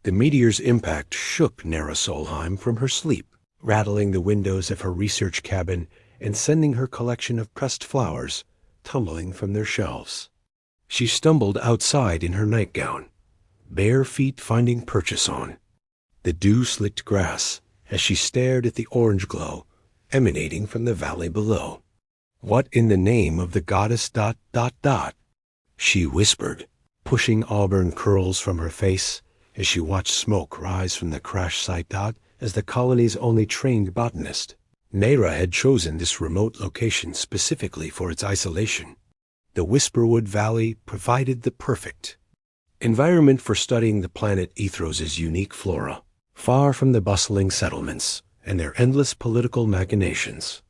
The meteor's impact shook Nera Solheim from her sleep, rattling the windows of her research cabin and sending her collection of pressed flowers tumbling from their shelves. She stumbled outside in her nightgown, bare feet finding purchase on the dew-slicked grass as she stared at the orange glow emanating from the valley below. "What in the name of the goddess ... she whispered, pushing auburn curls from her face as she watched smoke rise from the crash site. As the colony's only trained botanist, Nera had chosen this remote location specifically for its isolation. The Whisperwood Valley provided the perfect environment for studying the planet Ethros' unique flora, far from the bustling settlements and their endless political machinations.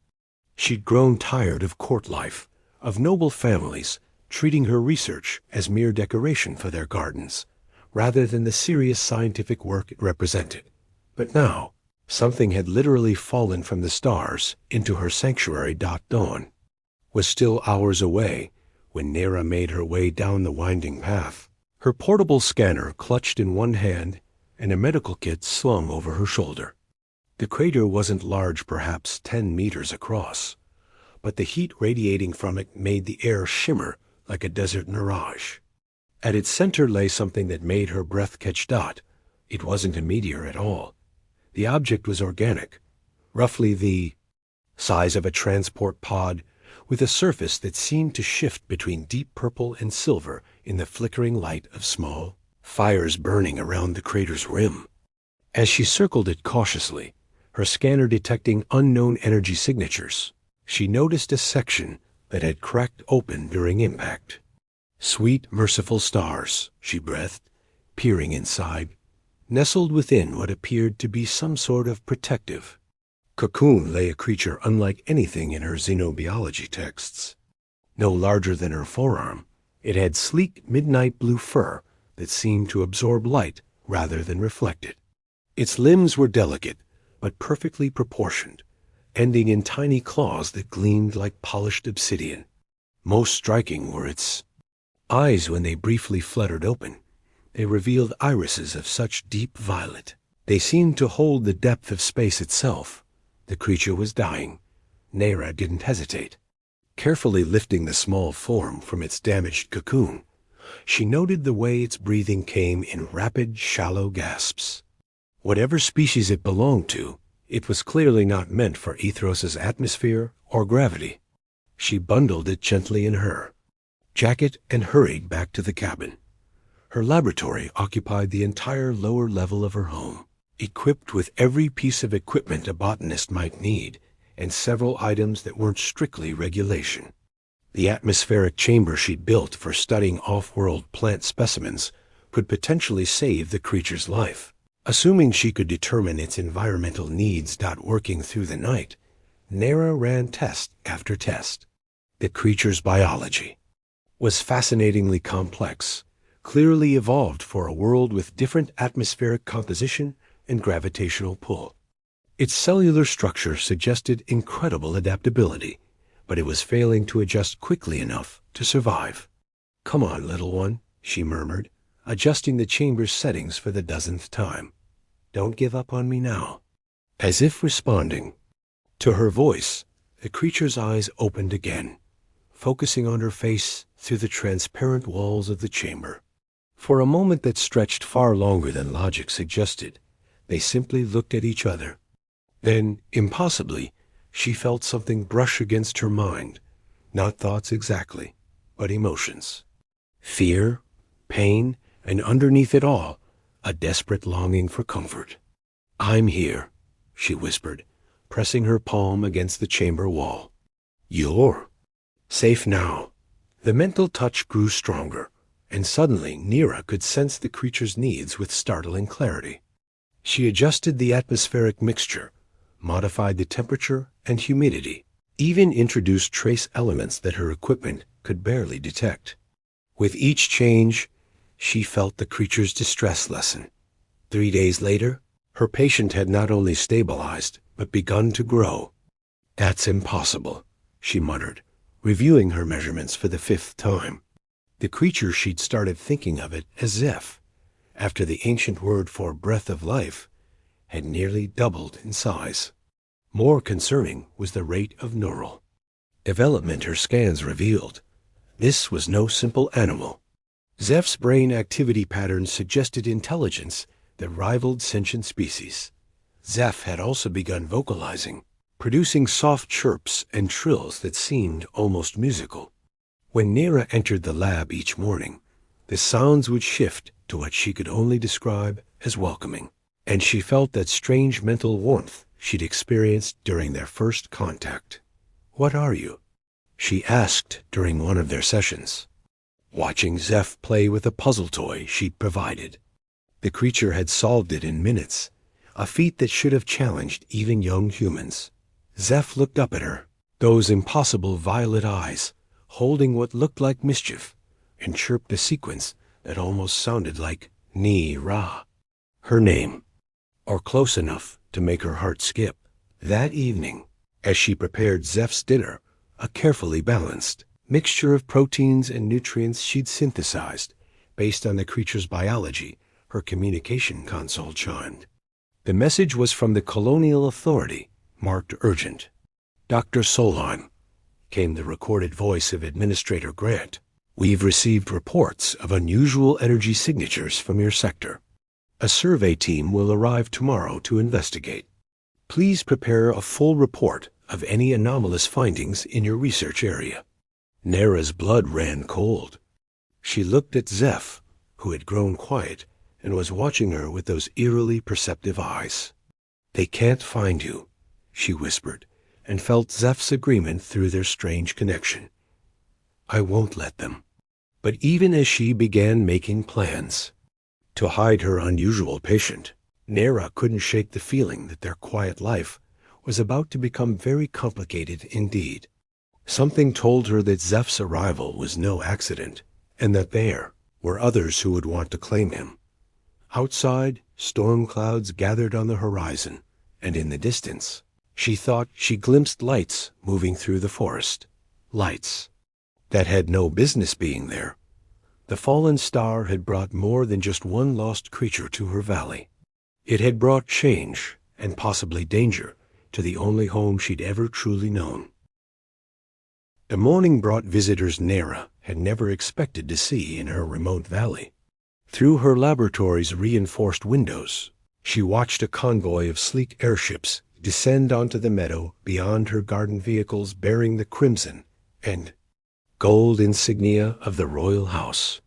She'd grown tired of court life, of noble families treating her research as mere decoration for their gardens, rather than the serious scientific work it represented. But now, something had literally fallen from the stars into her sanctuary. Dawn was still hours away when Nera made her way down the winding path, her portable scanner clutched in one hand and a medical kit slung over her shoulder. The crater wasn't large, perhaps 10 meters across, but the heat radiating from it made the air shimmer like a desert mirage. At its center lay something that made her breath catch. It wasn't a meteor at all. The object was organic, roughly the size of a transport pod, with a surface that seemed to shift between deep purple and silver in the flickering light of small fires burning around the crater's rim. As she circled it cautiously, her scanner detecting unknown energy signatures, she noticed a section that had cracked open during impact. "Sweet, merciful stars," she breathed, peering inside. Nestled within what appeared to be some sort of protective cocoon lay a creature unlike anything in her xenobiology texts. No larger than her forearm, it had sleek midnight blue fur that seemed to absorb light rather than reflect it. Its limbs were delicate, but perfectly proportioned, ending in tiny claws that gleamed like polished obsidian. Most striking were its eyes. When they briefly fluttered open, they revealed irises of such deep violet. They seemed to hold the depth of space itself. The creature was dying. Nera didn't hesitate. Carefully lifting the small form from its damaged cocoon, she noted the way its breathing came in rapid, shallow gasps. Whatever species it belonged to, it was clearly not meant for Ethros' atmosphere or gravity. She bundled it gently in her jacket and hurried back to the cabin. Her laboratory occupied the entire lower level of her home, equipped with every piece of equipment a botanist might need, and several items that weren't strictly regulation. The atmospheric chamber she'd built for studying off-world plant specimens could potentially save the creature's life. Assuming she could determine its environmental needs. Working through the night, Nera ran test after test. The creature's biology was fascinatingly complex, clearly evolved for a world with different atmospheric composition and gravitational pull. Its cellular structure suggested incredible adaptability, but it was failing to adjust quickly enough to survive. "Come on, little one," she murmured, adjusting the chamber's settings for the 10th time. "Don't give up on me now." As if responding to her voice, the creature's eyes opened again, focusing on her face through the transparent walls of the chamber. For a moment that stretched far longer than logic suggested, they simply looked at each other. Then, impossibly, she felt something brush against her mind, not thoughts exactly, but emotions. Fear, pain, and underneath it all, a desperate longing for comfort. "I'm here," she whispered, pressing her palm against the chamber wall. "You're safe now." The mental touch grew stronger, and suddenly Nera could sense the creature's needs with startling clarity. She adjusted the atmospheric mixture, modified the temperature and humidity, even introduced trace elements that her equipment could barely detect. With each change, she felt the creature's distress lessen. 3 days later, her patient had not only stabilized, but begun to grow. "That's impossible," she muttered, reviewing her measurements for the 5th time. The creature she'd started thinking of it as if, after the ancient word for breath of life, had nearly doubled in size. More concerning was the rate of neural development her scans revealed. This was no simple animal. Zeph's brain activity patterns suggested intelligence that rivaled sentient species. Zeph had also begun vocalizing, producing soft chirps and trills that seemed almost musical. When Nera entered the lab each morning, the sounds would shift to what she could only describe as welcoming, and she felt that strange mental warmth she'd experienced during their first contact. "What are you?" she asked during one of their sessions, watching Zeph play with a puzzle toy she'd provided. The creature had solved it in minutes, a feat that should have challenged even young humans. Zeph looked up at her, those impossible violet eyes, holding what looked like mischief, and chirped a sequence that almost sounded like Ni-Ra, her name, or close enough to make her heart skip. That evening, as she prepared Zeph's dinner, a carefully balanced mixture of proteins and nutrients she'd synthesized based on the creature's biology, her communication console chimed. The message was from the Colonial Authority, marked urgent. "Dr. Solheim," came the recorded voice of Administrator Grant. "We've received reports of unusual energy signatures from your sector. A survey team will arrive tomorrow to investigate. Please prepare a full report of any anomalous findings in your research area." Nera's blood ran cold. She looked at Zeph, who had grown quiet and was watching her with those eerily perceptive eyes. "They can't find you," she whispered, and felt Zeph's agreement through their strange connection. "I won't let them." But even as she began making plans to hide her unusual patient, Nera couldn't shake the feeling that their quiet life was about to become very complicated indeed. Something told her that Zeph's arrival was no accident, and that there were others who would want to claim him. Outside, storm clouds gathered on the horizon, and in the distance, she thought she glimpsed lights moving through the forest. Lights that had no business being there. The fallen star had brought more than just one lost creature to her valley. It had brought change, and possibly danger, to the only home she'd ever truly known. The morning brought visitors Nera had never expected to see in her remote valley. Through her laboratory's reinforced windows, she watched a convoy of sleek airships descend onto the meadow beyond her garden vehicles bearing the crimson and gold insignia of the royal house.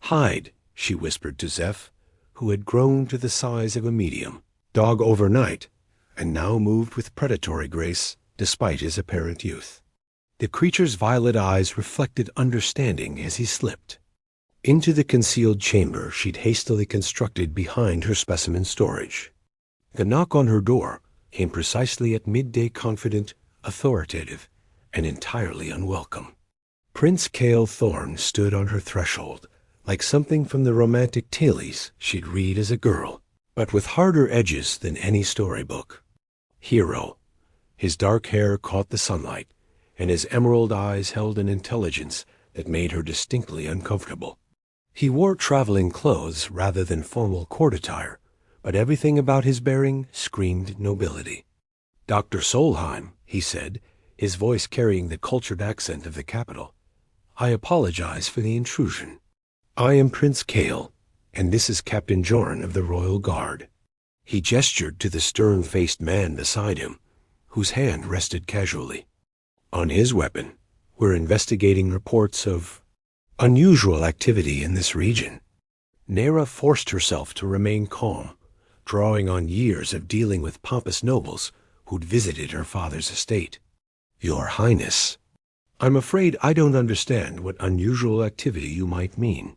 "Hide," she whispered to Zeph, who had grown to the size of a medium dog overnight and now moved with predatory grace despite his apparent youth. The creature's violet eyes reflected understanding as he slipped into the concealed chamber she'd hastily constructed behind her specimen storage. The knock on her door came precisely at midday, confident, authoritative, and entirely unwelcome. Prince Cale Thorne stood on her threshold, like something from the romantic tales she'd read as a girl, but with harder edges than any storybook. Hero. His dark hair caught the sunlight, and his emerald eyes held an intelligence that made her distinctly uncomfortable. He wore traveling clothes rather than formal court attire, but everything about his bearing screamed nobility. "Dr. Solheim," he said, his voice carrying the cultured accent of the capital, "I apologize for the intrusion. I am Prince Cale, and this is Captain Jorn of the Royal Guard." He gestured to the stern-faced man beside him, whose hand rested casually on his weapon. "We're investigating reports of unusual activity in this region." Nera forced herself to remain calm, drawing on years of dealing with pompous nobles who'd visited her father's estate. "Your Highness, I'm afraid I don't understand what unusual activity you might mean.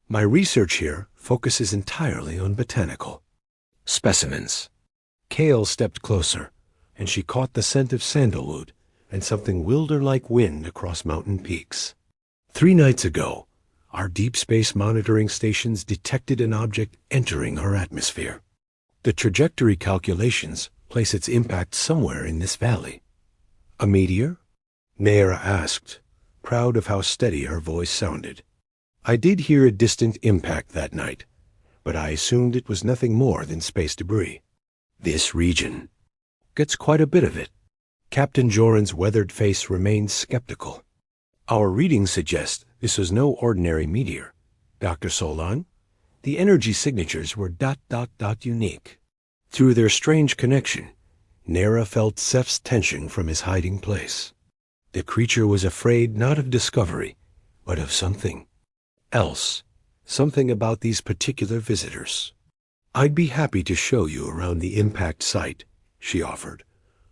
My research here focuses entirely on botanical specimens." Cale stepped closer, and she caught the scent of sandalwood and something wilder-like wind across mountain peaks. 3 nights ago, our deep space monitoring stations detected an object entering our atmosphere. The trajectory calculations place its impact somewhere in this valley. "A meteor?" Nera asked, proud of how steady her voice sounded. "I did hear a distant impact that night, but I assumed it was nothing more than space debris. This region gets quite a bit of it. Captain Joran's weathered face remained skeptical. Our readings suggest this was no ordinary meteor, Dr. Solon. The energy signatures were ... unique. Through their strange connection, Nera felt Zeph's tension from his hiding place. The creature was afraid not of discovery, but of something else, something about these particular visitors. I'd be happy to show you around the impact site, she offered,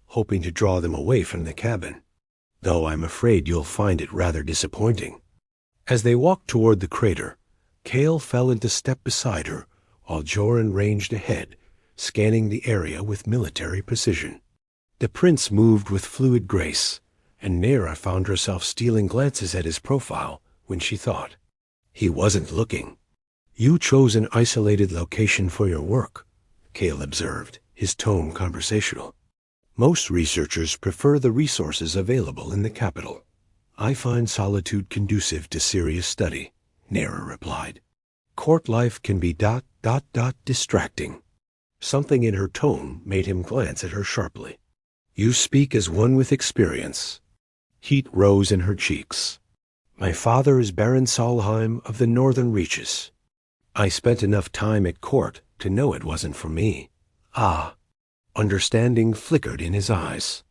hoping to draw them away from the cabin, though I'm afraid you'll find it rather disappointing. As they walked toward the crater, Kale fell into step beside her, while Joran ranged ahead, scanning the area with military precision. The prince moved with fluid grace, and Nera found herself stealing glances at his profile when she thought, he wasn't looking. You chose an isolated location for your work, Kale observed, his tone conversational. Most researchers prefer the resources available in the capital. I find solitude conducive to serious study, Nera replied. Court life can be ... distracting. Something in her tone made him glance at her sharply. You speak as one with experience. Heat rose in her cheeks. My father is Baron Solheim of the Northern Reaches. I spent enough time at court to know it wasn't for me. Ah. Understanding flickered in his eyes.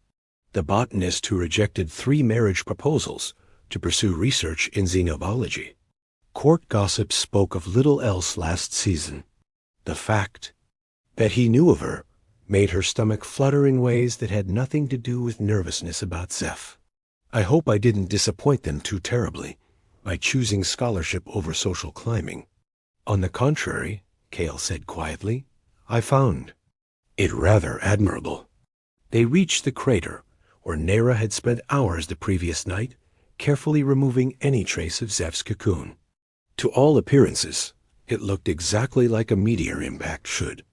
The botanist who rejected 3 marriage proposals to pursue research in xenobiology. Court gossip spoke of little else last season. The fact that he knew of her made her stomach flutter in ways that had nothing to do with nervousness about Zeph. I hope I didn't disappoint them too terribly by choosing scholarship over social climbing. On the contrary, Kale said quietly, I found it rather admirable. They reached the crater, where Nera had spent hours the previous night, carefully removing any trace of Zeph's cocoon. To all appearances, it looked exactly like a meteor impact should.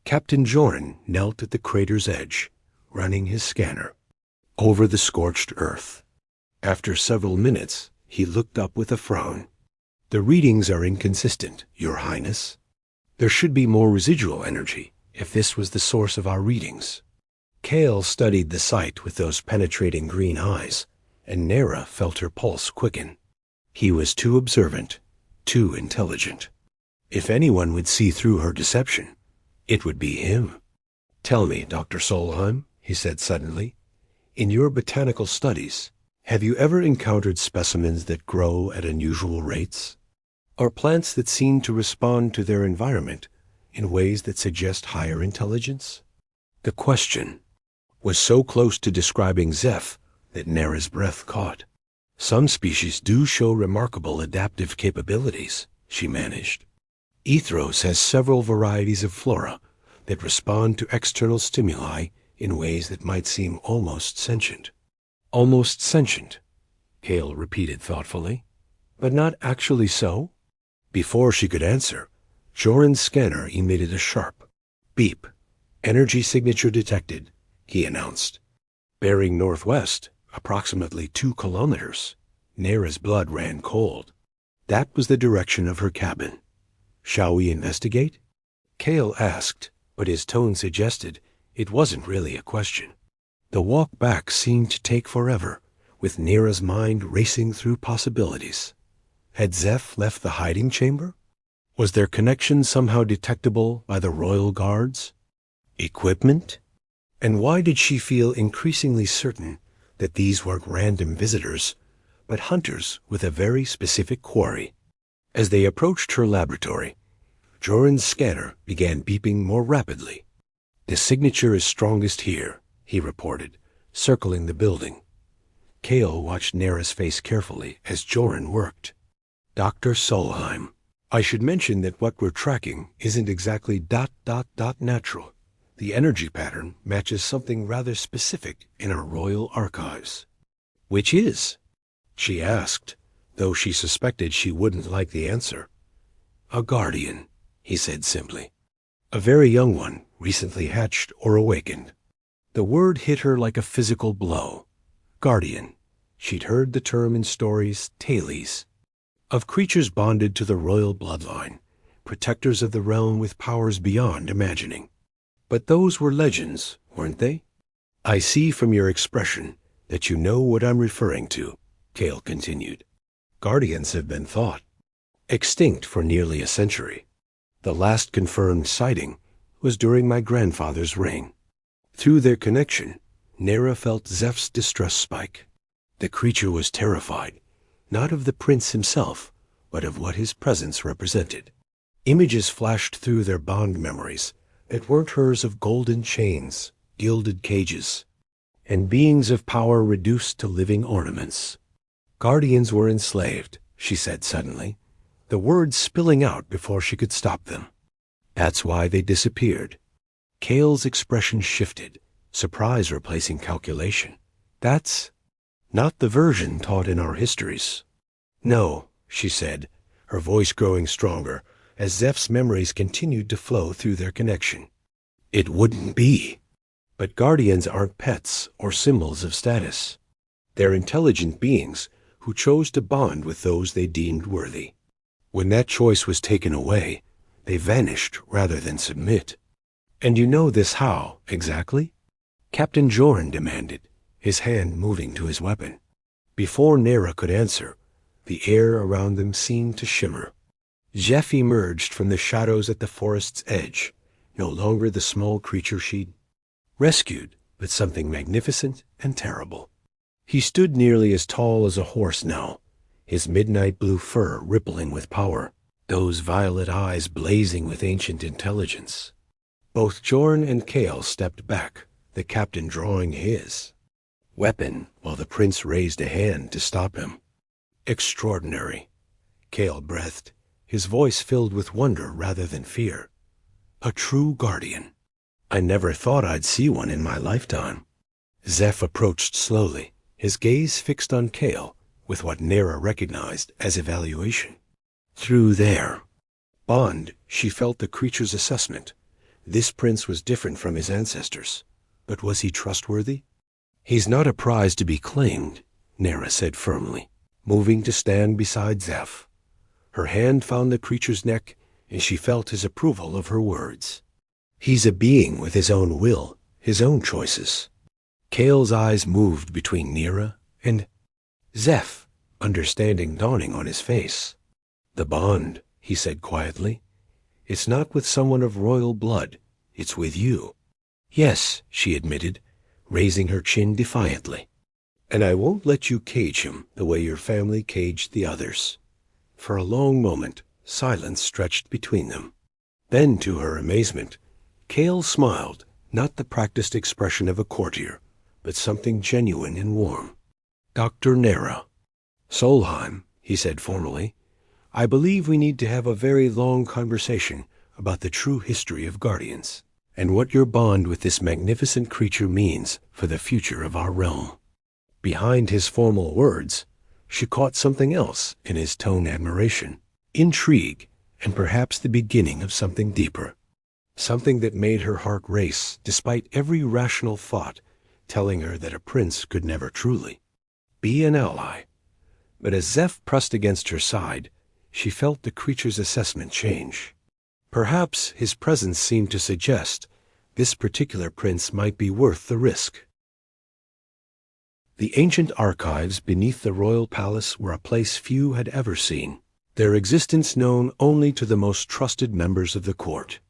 Captain Joran knelt at the crater's edge, running his scanner over the scorched earth. After several minutes, he looked up with a frown. The readings are inconsistent, Your Highness. There should be more residual energy if this was the source of our readings. Kale studied the site with those penetrating green eyes, and Nera felt her pulse quicken. He was too observant, too intelligent. If anyone would see through her deception, it would be him. Tell me, Dr. Solheim, he said suddenly, in your botanical studies, have you ever encountered specimens that grow at unusual rates? Or plants that seem to respond to their environment in ways that suggest higher intelligence? The question was so close to describing Zeph that Nera's breath caught. Some species do show remarkable adaptive capabilities, she managed. Ethros has several varieties of flora that respond to external stimuli in ways that might seem almost sentient. Almost sentient, Kale repeated thoughtfully. But not actually so? Before she could answer, Joran's scanner emitted a sharp beep. Energy signature detected, he announced. Bearing northwest, approximately 2 kilometers. Nera's blood ran cold. That was the direction of her cabin. Shall we investigate? Kale asked, but his tone suggested it wasn't really a question. The walk back seemed to take forever, with Nera's mind racing through possibilities. Had Zeph left the hiding chamber? Was their connection somehow detectable by the royal guards? Equipment? And why did she feel increasingly certain that these weren't random visitors, but hunters with a very specific quarry? As they approached her laboratory, Joran's scanner began beeping more rapidly. The signature is strongest here, he reported, circling the building. Kale watched Nera's face carefully as Joran worked. Dr. Solheim, I should mention that what we're tracking isn't exactly ... natural. The energy pattern matches something rather specific in our royal archives. Which is? She asked, though she suspected she wouldn't like the answer. A guardian, he said simply. A very young one, recently hatched or awakened. The word hit her like a physical blow. Guardian. She'd heard the term in stories, tailies, of creatures bonded to the royal bloodline, protectors of the realm with powers beyond imagining. But those were legends, weren't they? I see from your expression that you know what I'm referring to, Kale continued. Guardians have been thought extinct for nearly a century. The last confirmed sighting was during my grandfather's reign. Through their connection, Nera felt Zeph's distress spike. The creature was terrified, not of the prince himself, but of what his presence represented. Images flashed through their bond memories that weren't hers of golden chains, gilded cages, and beings of power reduced to living ornaments. Guardians were enslaved, she said suddenly, the words spilling out before she could stop them. That's why they disappeared. Kale's expression shifted, surprise replacing calculation. That's not the version taught in our histories. No, she said, her voice growing stronger as Zeph's memories continued to flow through their connection. It wouldn't be. But guardians aren't pets or symbols of status. They're intelligent beings who chose to bond with those they deemed worthy. When that choice was taken away, they vanished rather than submit. And you know this how, exactly? Captain Jorn demanded, his hand moving to his weapon. Before Nera could answer, the air around them seemed to shimmer. Zeph emerged from the shadows at the forest's edge, no longer the small creature she'd rescued, but something magnificent and terrible. He stood nearly as tall as a horse now, his midnight blue fur rippling with power, those violet eyes blazing with ancient intelligence. Both Jorn and Kale stepped back, the captain drawing his weapon while the prince raised a hand to stop him. Extraordinary, Kale breathed, his voice filled with wonder rather than fear. A true guardian. I never thought I'd see one in my lifetime. Zeph approached slowly, his gaze fixed on Kale with what Nera recognized as evaluation. Through there. Bond, she felt the creature's assessment. This prince was different from his ancestors. But was he trustworthy? He's not a prize to be claimed, Nera said firmly, moving to stand beside Zeph. Her hand found the creature's neck, and she felt his approval of her words. He's a being with his own will, his own choices. Kale's eyes moved between Nera and Zeph, understanding dawning on his face. The bond, he said quietly. It's not with someone of royal blood, it's with you. Yes, she admitted, raising her chin defiantly. And I won't let you cage him the way your family caged the others. For a long moment, silence stretched between them. Then, to her amazement, Kale smiled, not the practiced expression of a courtier, but something genuine and warm. Dr. Nera. Solheim, he said formally, I believe we need to have a very long conversation about the true history of guardians, and what your bond with this magnificent creature means for the future of our realm. Behind his formal words, she caught something else in his tone: admiration, intrigue, and perhaps the beginning of something deeper. Something that made her heart race despite every rational thought telling her that a prince could never truly be an ally. But as Zeph pressed against her side, she felt the creature's assessment change. Perhaps his presence seemed to suggest this particular prince might be worth the risk. The ancient archives beneath the royal palace were a place few had ever seen, their existence known only to the most trusted members of the court.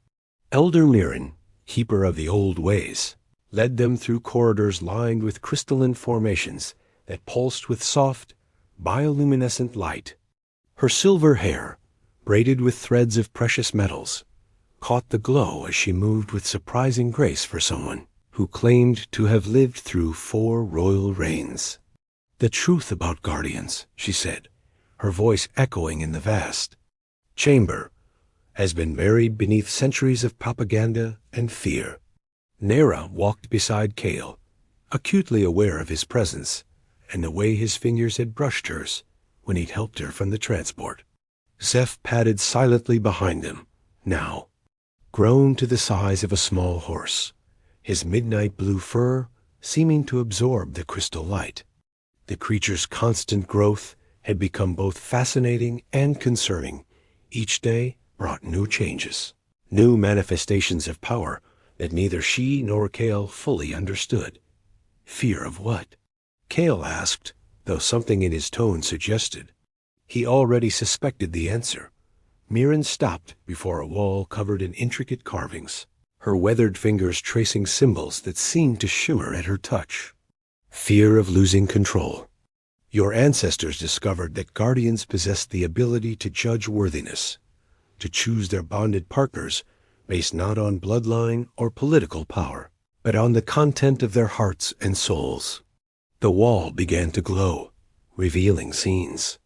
Elder Mirren, keeper of the old ways, led them through corridors lined with crystalline formations that pulsed with soft, bioluminescent light. Her silver hair, braided with threads of precious metals, caught the glow as she moved with surprising grace for someone who claimed to have lived through 4 royal reigns. The truth about guardians, she said, her voice echoing in the vast chamber, has been buried beneath centuries of propaganda and fear. Nera walked beside Kale, acutely aware of his presence and the way his fingers had brushed hers when he'd helped her from the transport. Zeph padded silently behind them, now, grown to the size of a small horse, his midnight blue fur seeming to absorb the crystal light. The creature's constant growth had become both fascinating and concerning, each day brought new changes, new manifestations of power that neither she nor Kale fully understood. Fear of what? Kale asked, though something in his tone suggested. He already suspected the answer. Mirren stopped before a wall covered in intricate carvings, her weathered fingers tracing symbols that seemed to shimmer at her touch. Fear of losing control. Your ancestors discovered that guardians possessed the ability to judge worthiness, to choose their bonded partners based not on bloodline or political power, but on the content of their hearts and souls. The wall began to glow, revealing scenes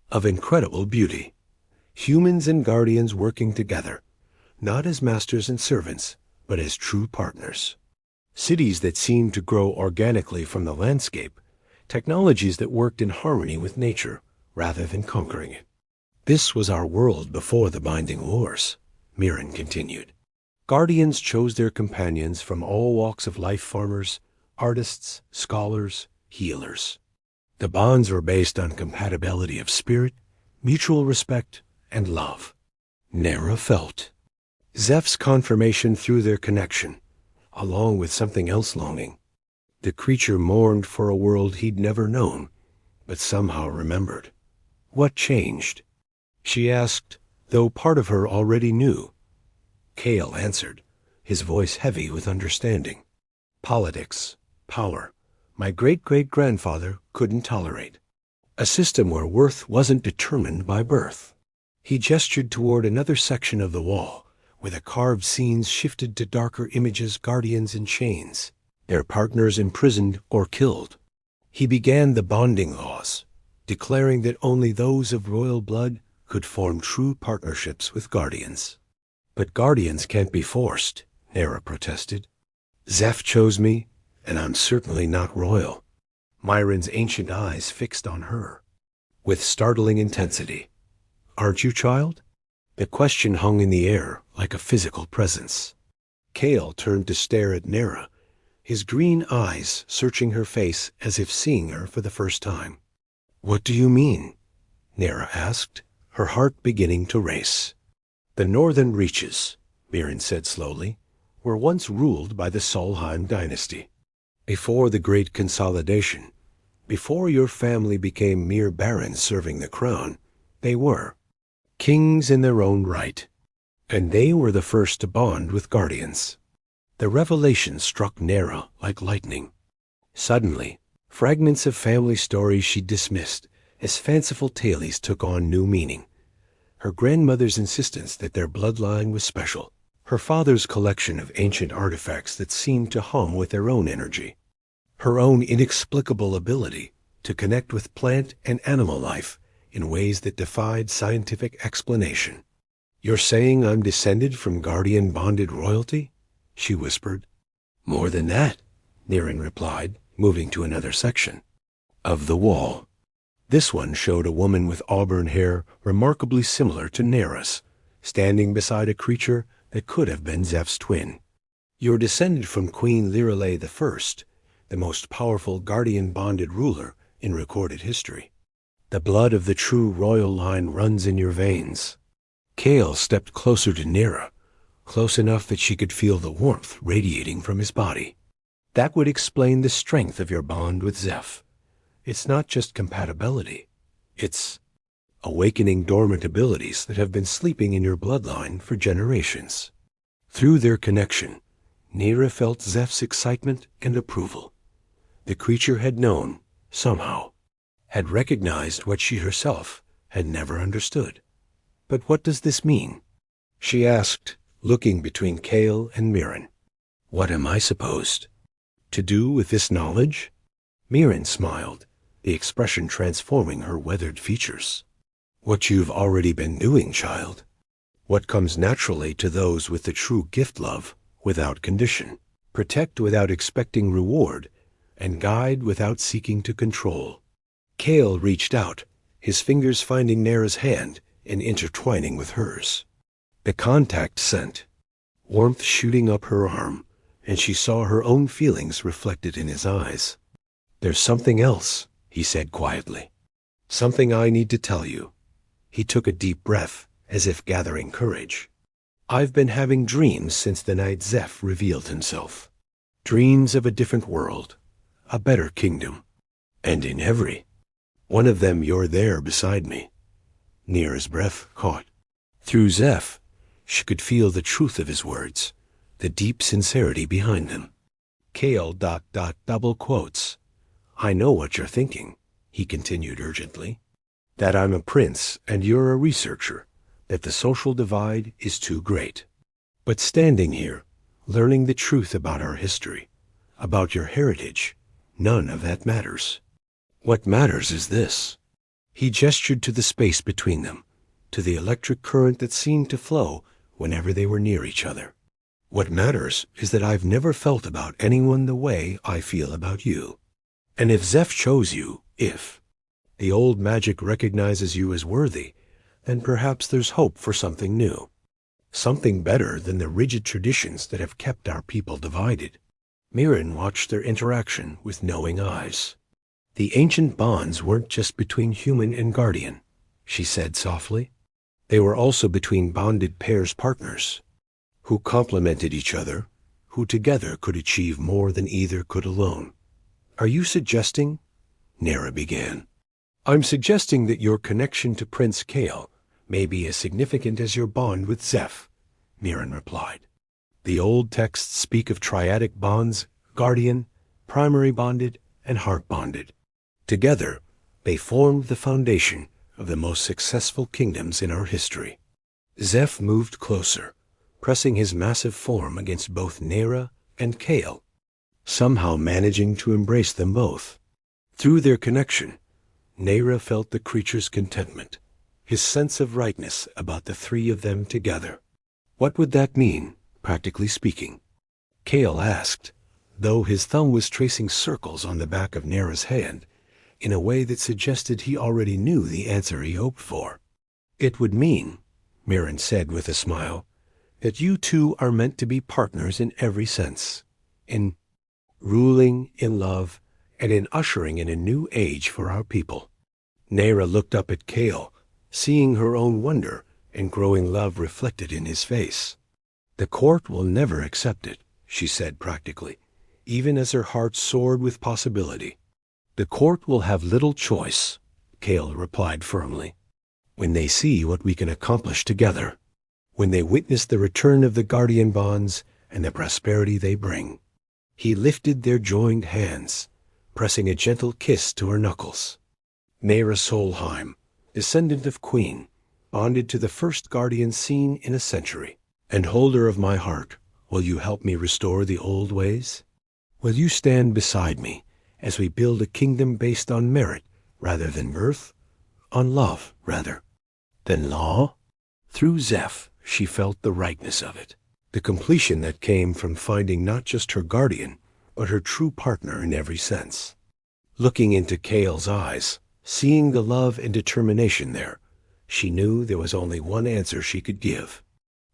of incredible beauty. Humans and guardians working together, not as masters and servants, but as true partners. Cities that seemed to grow organically from the landscape, technologies that worked in harmony with nature rather than conquering it. This was our world before the binding wars, Mirren continued. Guardians chose their companions from all walks of life, farmers, artists, scholars, healers. The bonds were based on compatibility of spirit, mutual respect, and love. Nera felt Zeph's confirmation through their connection, along with something else longing. The creature mourned for a world he'd never known, but somehow remembered. What changed? She asked, though part of her already knew. Kale answered, his voice heavy with understanding. Politics, power, my great-great-grandfather couldn't tolerate. A system where worth wasn't determined by birth. He gestured toward another section of the wall, where the carved scenes shifted to darker images, guardians in chains, their partners imprisoned or killed. He began the bonding laws, declaring that only those of royal blood could form true partnerships with guardians. But guardians can't be forced, Nera protested. Zeph chose me, and I'm certainly not royal. Myron's ancient eyes fixed on her, with startling intensity. Aren't you, child? The question hung in the air like a physical presence. Kale turned to stare at Nera, his green eyes searching her face as if seeing her for the first time. What do you mean? Nera asked, her heart beginning to race. The northern reaches, Mirren said slowly, were once ruled by the Solheim dynasty. Before the Great Consolidation, before your family became mere barons serving the crown, they were kings in their own right, and they were the first to bond with guardians. The revelation struck Nera like lightning. Suddenly, fragments of family stories she dismissed as fanciful tales took on new meaning. Her grandmother's insistence that their bloodline was special, her father's collection of ancient artifacts that seemed to hum with their own energy, her own inexplicable ability to connect with plant and animal life in ways that defied scientific explanation. You're saying I'm descended from guardian-bonded royalty? She whispered. More than that, Niren replied, moving to another section of the wall. This one showed a woman with auburn hair remarkably similar to Nera's, standing beside a creature that could have been Zeph's twin. You're descended from Queen Lirelei I, the most powerful guardian-bonded ruler in recorded history. The blood of the true royal line runs in your veins. Kale stepped closer to Nera, close enough that she could feel the warmth radiating from his body. That would explain the strength of your bond with Zeph. It's not just compatibility. It's awakening dormant abilities that have been sleeping in your bloodline for generations. Through their connection, Nera felt Zeph's excitement and approval. The creature had known, somehow, had recognized what she herself had never understood. But what does this mean? She asked, looking between Kale and Mirren. What am I supposed to do with this knowledge? Mirren smiled, the expression transforming her weathered features. What you've already been doing, child. What comes naturally to those with the true gift love without condition. Protect without expecting reward, and guide without seeking to control. Kale reached out, his fingers finding Nera's hand and intertwining with hers. The contact sent warmth shooting up her arm, and she saw her own feelings reflected in his eyes. There's something else, he said quietly. Something I need to tell you. He took a deep breath, as if gathering courage. "I've been having dreams since the night Zeph revealed himself. Dreams of a different world, a better kingdom. And in every one of them you're there beside me." Nira's breath caught. Through Zeph, she could feel the truth of his words, the deep sincerity behind them. Kale ... double quotes. "I know what you're thinking," he continued urgently. "That I'm a prince and you're a researcher, that the social divide is too great. But standing here, learning the truth about our history, about your heritage, none of that matters. What matters is this." He gestured to the space between them, to the electric current that seemed to flow whenever they were near each other. "What matters is that I've never felt about anyone the way I feel about you. And if Zeph chose you, if the old magic recognizes you as worthy, then perhaps there's hope for something new. Something better than the rigid traditions that have kept our people divided." Mirren watched their interaction with knowing eyes. "The ancient bonds weren't just between human and guardian," she said softly. "They were also between bonded pairs partners, who complemented each other, who together could achieve more than either could alone." "Are you suggesting—" Nera began. "I'm suggesting that your connection to Prince Kale may be as significant as your bond with Zeph," Mirren replied. "The old texts speak of triadic bonds, guardian, primary bonded, and heart bonded. Together, they formed the foundation of the most successful kingdoms in our history." Zeph moved closer, pressing his massive form against both Nera and Kale, somehow managing to embrace them both. Through their connection, Nera felt the creature's contentment, his sense of rightness about the three of them together. "What would that mean, practically speaking?" Kale asked, though his thumb was tracing circles on the back of Nera's hand, in a way that suggested he already knew the answer he hoped for. "It would mean," Mirren said with a smile, "that you two are meant to be partners in every sense. In ruling, in love, and in ushering in a new age for our people." Nera looked up at Kale, seeing her own wonder and growing love reflected in his face. "The court will never accept it," she said practically, even as her heart soared with possibility. "The court will have little choice," Kale replied firmly, "when they see what we can accomplish together, when they witness the return of the guardian bonds and the prosperity they bring." He lifted their joined hands, pressing a gentle kiss to her knuckles. "Nera Solheim, descendant of Queen, bonded to the first guardian seen in a century, and holder of my heart, will you help me restore the old ways? Will you stand beside me as we build a kingdom based on merit rather than birth, on love rather than law?" Through Zeph, she felt the rightness of it, the completion that came from finding not just her guardian, but her true partner in every sense. Looking into Kale's eyes, seeing the love and determination there, she knew there was only one answer she could give.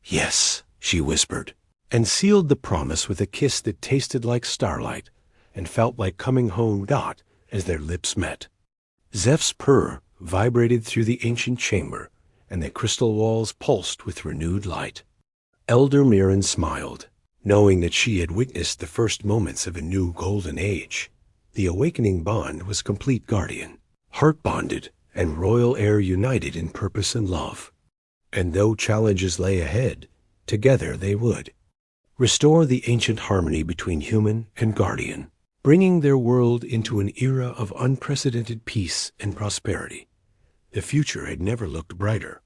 "Yes," she whispered, and sealed the promise with a kiss that tasted like starlight and felt like coming home as their lips met. Zeph's purr vibrated through the ancient chamber, and the crystal walls pulsed with renewed light. Elder Mirren smiled, knowing that she had witnessed the first moments of a new golden age. The awakening bond was complete guardian, heart bonded, and royal heir united in purpose and love. And though challenges lay ahead, together they would restore the ancient harmony between human and guardian, bringing their world into an era of unprecedented peace and prosperity. The future had never looked brighter.